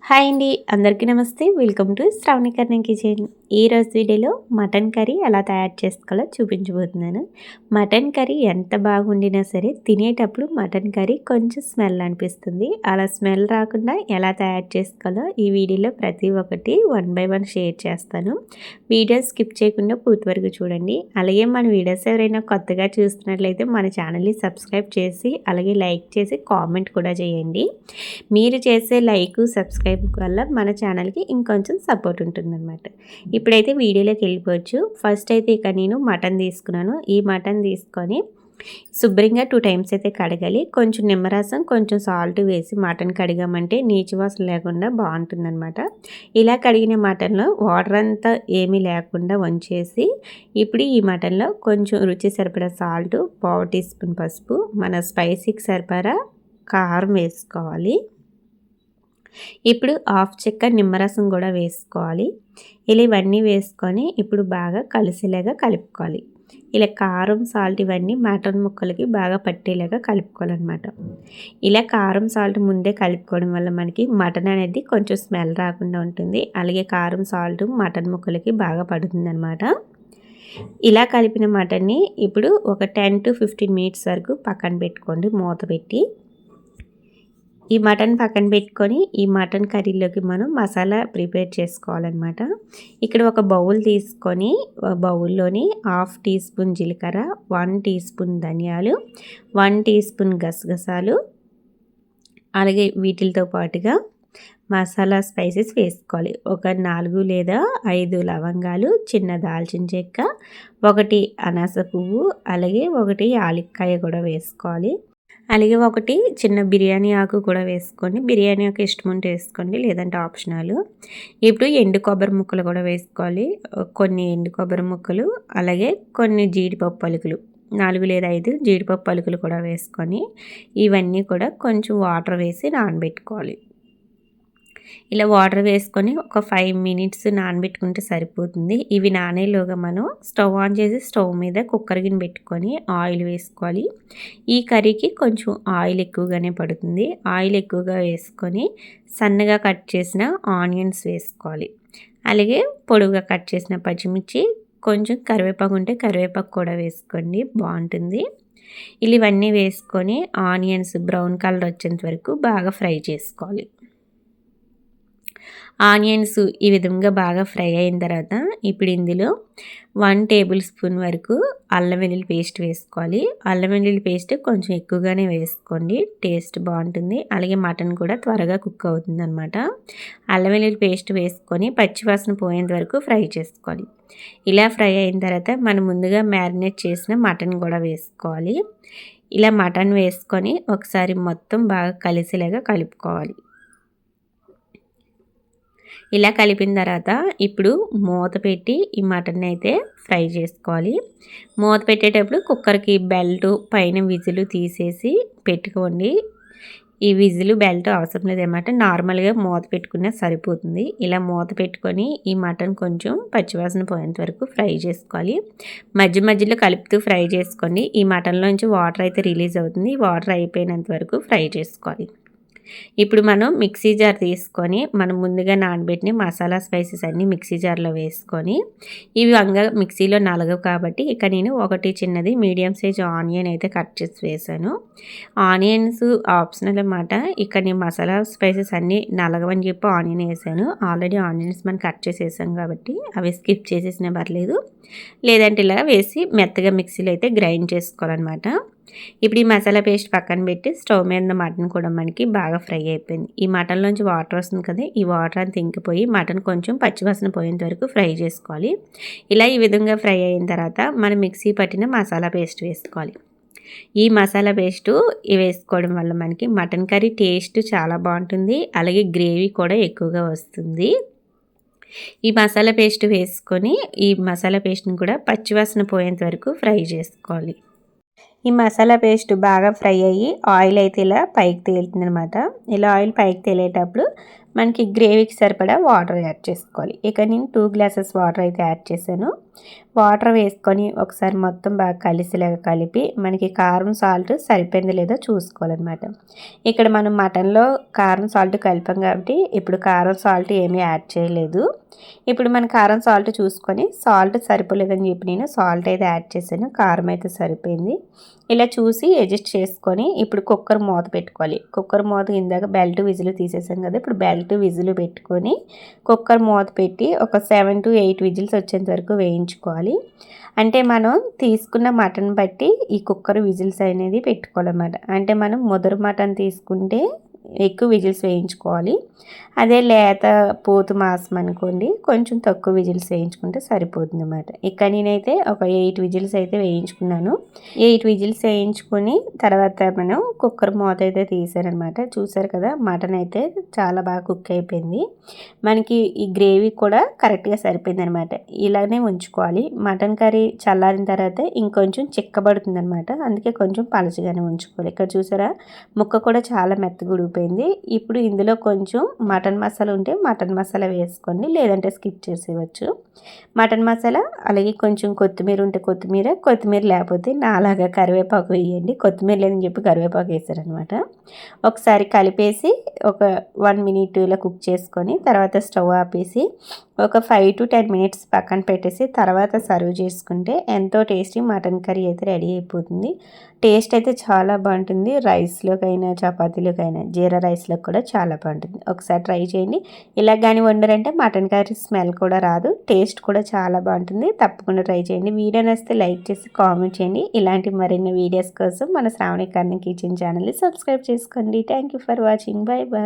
Hi అండి, అందరికీ నమస్తే. Welcome to Sravanikarnam kitchen. ఈరోజు వీడియోలో మటన్ కర్రీ ఎలా తయారు చేసుకోవాలో చూపించబోతున్నాను. మటన్ కర్రీ ఎంత బాగుండినా సరే తినేటప్పుడు మటన్ కర్రీ కొంచెం స్మెల్ అనిపిస్తుంది. అలా స్మెల్ రాకుండా ఎలా తయారు చేసుకోవాలో ఈ వీడియోలో ప్రతి ఒక్కటి 1 బై 1 షేర్ చేస్తాను. వీడియో స్కిప్ చేయకుండా పూర్తి వరకు చూడండి. అలాగే మన వీడియోస్ ఎవరైనా కొత్తగా చూస్తున్నట్లయితే మన ఛానల్ని సబ్స్క్రైబ్ చేసి అలాగే లైక్ చేసి కామెంట్ కూడా చేయండి. మీరు చేసే లైక్ సబ్స్క్రైబ్ వల్ల మన ఛానల్కి ఇంకొంచెం సపోర్ట్ ఉంటుందన్నమాట. ఇప్పుడైతే వీడియోలోకి వెళ్ళిపోవచ్చు. ఫస్ట్ అయితే ఇక నేను మటన్ తీసుకున్నాను. ఈ మటన్ తీసుకొని శుభ్రంగా 2 టైమ్స్ అయితే కడగాలి. కొంచెం నిమ్మరసం కొంచెం సాల్ట్ వేసి మటన్ కడిగామంటే నీచు వాసన లేకుండా బాగుంటుందన్నమాట. ఇలా కడిగిన మటన్లో వాటర్ అంతా ఏమీ లేకుండా వంచేసి ఇప్పుడు ఈ మటన్లో కొంచెం రుచి సరిపడా సాల్ట్, 1/2 టీ స్పూన్ పసుపు, మన స్పైసీకి సరిపడా కారం వేసుకోవాలి. ఇప్పుడు హాఫ్ చెక్క నిమ్మరసం కూడా వేసుకోవాలి. ఇలా ఇవన్నీ వేసుకొని ఇప్పుడు బాగా కలిసేలాగా కలుపుకోవాలి. ఇలా కారం సాల్ట్ ఇవన్నీ మటన్ ముక్కలకి బాగా పట్టేలాగా కలుపుకోవాలన్నమాట. ఇలా కారం సాల్ట్ ముందే కలుపుకోవడం వల్ల మనకి మటన్ అనేది కొంచెం స్మెల్ రాకుండా ఉంటుంది. అలాగే కారం సాల్ట్ మటన్ ముక్కలకి బాగా పడుతుంది అన్నమాట. ఇలా కలిపిన మటన్ని ఇప్పుడు ఒక 10 to 15 మినిట్స్ వరకు పక్కన పెట్టుకోండి మూత పెట్టి. ఈ మటన్ పక్కన పెట్టుకొని ఈ మటన్ కర్రీలోకి మనం మసాలా ప్రిపేర్ చేసుకోవాలన్నమాట. ఇక్కడ ఒక బౌల్ తీసుకొని బౌల్లోని 1/2 టీ స్పూన్ జీలకర్ర, 1 టీ స్పూన్ ధనియాలు, 1 టీ స్పూన్ గసగసాలు, అలాగే వీటితో పాటుగా మసాలా స్పైసెస్ వేసుకోవాలి. ఒక 4 లేదా 5 లవంగాలు, చిన్న దాల్చిన చెక్క, 1 అనాస పువ్వు, అలాగే 1 యాలక్కాయ కూడా వేసుకోవాలి. అలాగే 1 చిన్న బిర్యానీ ఆకు కూడా వేసుకోండి. బిర్యానీ ఆకు ఇష్టం ఉంటే వేసుకోండి, లేదంటే ఆప్షనల్. ఇప్పుడు ఎండు కొబ్బరి ముక్కలు కూడా వేసుకోవాలి. కొన్ని ఎండు కొబ్బరి ముక్కలు, అలాగే కొన్ని జీడిపప్పు పలుకులు, 4 లేదా 5 జీడిపప్పు పలుకులు కూడా వేసుకొని ఇవన్నీ కూడా కొంచెం వాటర్ వేసి నానబెట్టుకోవాలి. ఇలా వాటర్ వేసుకొని ఒక 5 మినిట్స్ నానబెట్టుకుంటే సరిపోతుంది. ఇవి నానేలోగా మనం స్టవ్ ఆన్ చేసి స్టవ్ మీద కుక్కర్ గిన్నె పెట్టుకొని ఆయిల్ వేసుకోవాలి. ఈ కర్రీకి కొంచెం ఆయిల్ ఎక్కువగానే పడుతుంది. ఆయిల్ ఎక్కువగా వేసుకొని సన్నగా కట్ చేసిన ఆనియన్స్ వేసుకోవాలి. అలాగే పొడవుగా కట్ చేసిన పచ్చిమిర్చి, కొంచెం కరివేపాకు ఉంటే కరివేపాకు కూడా వేసుకోండి, బాగుంటుంది. ఇవన్నీ వేసుకొని ఆనియన్స్ బ్రౌన్ కలర్ వచ్చేంత వరకు బాగా ఫ్రై చేసుకోవాలి. ఆనియన్స్ ఈ విధంగా బాగా ఫ్రై అయిన తర్వాత ఇప్పుడు ఇందులో 1 టేబుల్ స్పూన్ వరకు అల్లం వెల్లుల్లి పేస్ట్ వేసుకోవాలి. అల్లం వెల్లుల్లి పేస్ట్ కొంచెం ఎక్కువగానే వేసుకోండి, టేస్ట్ బాగుంటుంది. అలాగే మటన్ కూడా త్వరగా కుక్ అవుతుంది అనమాట. అల్లం వెల్లుల్లి పేస్ట్ వేసుకొని పచ్చివాసన పోయేంత వరకు ఫ్రై చేసుకోవాలి. ఇలా ఫ్రై అయిన తర్వాత మనం ముందుగా మ్యారినేట్ చేసిన మటన్ కూడా వేసుకోవాలి. ఇలా మటన్ వేసుకొని ఒకసారి మొత్తం బాగా కలిసేలాగా కలుపుకోవాలి. ఇలా కలిపిన తర్వాత ఇప్పుడు మూత పెట్టి ఈ మటన్ అయితే ఫ్రై చేసుకోవాలి. మూత పెట్టేటప్పుడు కుక్కర్కి బెల్ట్ పైన విజిల్ తీసేసి పెట్టుకోండి. ఈ విజిల్ బెల్ట్ అవసరం లేదన్నమాట, నార్మల్గా మూత పెట్టుకునే సరిపోతుంది. ఇలా మూత పెట్టుకొని ఈ మటన్ కొంచెం పచ్చివాసన పోయేంత వరకు ఫ్రై చేసుకోవాలి. మధ్య మధ్యలో కలుపుతూ ఫ్రై చేసుకోండి. ఈ మటన్లోంచి వాటర్ అయితే రిలీజ్ అవుతుంది. వాటర్ అయిపోయినంత వరకు ఫ్రై చేసుకోవాలి. ఇప్పుడు మనం మిక్సీ జార్ తీసుకొని మనం ముందుగా నానబెట్టిన మసాలా స్పైసెస్ అన్నీ మిక్సీ జార్లో వేసుకొని ఇవి మిక్సీలో నలగవు కాబట్టి ఇక నేను 1 చిన్నది మీడియం సైజ్ ఆనియన్ అయితే కట్ చేసి వేసాను. ఆనియన్స్ ఆప్షనల్ అన్నమాట. ఇక్కడ నేను మసాలా స్పైసెస్ అన్నీ నలగవని చెప్పి ఆనియన్ వేసాను. ఆల్రెడీ ఆనియన్స్ మనం కట్ చేసి వేసాం కాబట్టి అవి స్కిప్ చేసేసినా పర్లేదు, లేదంటే ఇలా వేసి మెత్తగా మిక్సీలో అయితే గ్రైండ్ చేసుకోవాలన్నమాట. ఇప్పుడు ఈ మసాలా పేస్ట్ పక్కన పెట్టి స్టవ్ మీద మటన్ కూడా మనకి బాగా ఫ్రై అయిపోయింది. ఈ మటన్లోంచి వాటర్ వస్తుంది కదా, ఈ వాటర్ అంతా ఇంకిపోయి మటన్ కొంచెం పచ్చివాసన పోయేంత వరకు ఫ్రై చేసుకోవాలి. ఇలా ఈ విధంగా ఫ్రై అయిన తర్వాత మనం మిక్సీ పట్టిన మసాలా పేస్ట్ వేసుకోవాలి. ఈ మసాలా పేస్టు వేసుకోవడం వల్ల మనకి మటన్ కర్రీ టేస్ట్ చాలా బాగుంటుంది. అలాగే గ్రేవీ కూడా ఎక్కువగా వస్తుంది. ఈ మసాలా పేస్ట్ వేసుకొని ఈ మసాలా పేస్ట్ని కూడా పచ్చివాసన పోయేంత వరకు ఫ్రై చేసుకోవాలి. ఈ మసాలా పేస్ట్ బాగా ఫ్రై అయ్యి ఆయిల్ అయితే ఇలా పైకి తేలుతుంది అనమాట. ఇలా ఆయిల్ పైకి తేలేటప్పుడు మనకి గ్రేవీకి సరిపడా వాటర్ యాడ్ చేసుకోవాలి. ఇక నేను 2 గ్లాసెస్ వాటర్ అయితే యాడ్ చేశాను. వాటర్ వేసుకొని ఒకసారి మొత్తం బాగా కలిసేలాగా కలిపి మనకి కారం సాల్ట్ సరిపోయిందో లేదో చూసుకోవాలన్నమాట. ఇక్కడ మనం మటన్లో కారం సాల్ట్ కలిపాం కాబట్టి ఇప్పుడు కారం సాల్ట్ ఏమీ యాడ్ చేయలేదు. ఇప్పుడు మన కారం సాల్ట్ చూసుకొని సాల్ట్ సరిపోలేదని చెప్పి నేను సాల్ట్ అయితే యాడ్ చేశాను. కారం అయితే సరిపోయింది. ఇలా చూసి అడ్జస్ట్ చేసుకొని ఇప్పుడు కుక్కర్ మూత పెట్టుకోవాలి. కుక్కర్ మూత ఇందాక బెల్ట్ విజిల్ తీసేసాం కదా, ఇప్పుడు బెల్ట్ విజిల్ పెట్టుకొని కుక్కర్ మూత పెట్టి ఒక 7 to 8 విజిల్స్ వచ్చేంత వరకు వేయించుకోవాలి. అంటే మనం తీసుకున్న మటన్ బట్టి ఈ కుక్కర్ విజిల్స్ అనేది పెట్టుకోవాలన్నమాట. అంటే మనం ముదరు మటన్ తీసుకుంటే ఎక్కువ విజిల్స్ వేయించుకోవాలి. అదే లేత పోతు మాంసం అనుకోండి కొంచెం తక్కువ విజిల్స్ వేయించుకుంటే సరిపోతుంది అన్నమాట. ఇక్కడ నేనైతే ఒక 8 విజిల్స్ అయితే వేయించుకున్నాను. 8 విజిల్స్ వేయించుకొని తర్వాత మనం కుక్కర్ మూత అయితే తీసారనమాట. చూసారు కదా, మటన్ అయితే చాలా బాగా కుక్ అయిపోయింది. మనకి ఈ గ్రేవీ కూడా కరెక్ట్గా సరిపోయింది అనమాట. ఇలానే ఉంచుకోవాలి. మటన్ కర్రీ చల్లారిన తర్వాత ఇంకొంచెం చిక్కబడుతుంది అనమాట. అందుకే కొంచెం పలచగానే ఉంచుకోవాలి. ఇక్కడ చూసారా, ముక్క కూడా చాలా మెత్తగా ఉడిపోయింది. ఇప్పుడు ఇందులో కొంచెం మటన్ మసాలా ఉంటే మటన్ మసాలా వేసుకోండి, లేదంటే స్కిప్ చేసేయచ్చు. మటన్ మసాలా అలాగే కొంచెం కొత్తిమీర ఉంటే కొత్తిమీర లేకపోతే నాలాగా కరివేపాకు వేయండి. కొత్తిమీర లేదని చెప్పి కరివేపాకు వేసారనమాట. ఒకసారి కలిపేసి ఒక 1 minute ఇలా కుక్ చేసుకొని తర్వాత స్టవ్ ఆపేసి ఒక 5 to 10 minutes పక్కన పెట్టేసి తర్వాత సర్వ్ చేసుకుంటే ఎంతో టేస్టీ మటన్ కర్రీ అయితే రెడీ అయిపోతుంది. టేస్ట్ అయితే చాలా బాగుంటుంది. రైస్లోకైనా చపాతీలోకైనా జీరా రైస్లోకి కూడా చాలా బాగుంటుంది. ఒకసారి ట్రై చేయండి. ఇలా కానీ వండారంటే మటన్ కర్రీ స్మెల్ కూడా రాదు, టేస్ట్ కూడా చాలా బాగుంటుంది. తప్పకుండా ట్రై చేయండి. వీడియో నచ్చితే లైక్ చేసి కామెంట్ చేయండి. ఇలాంటి మరిన్ని వీడియోస్ కోసం మన శ్రావణి కర్ణ కిచెన్ ఛానల్ని సబ్స్క్రైబ్ చేసుకోండి. Thank you for watching. Bye bye.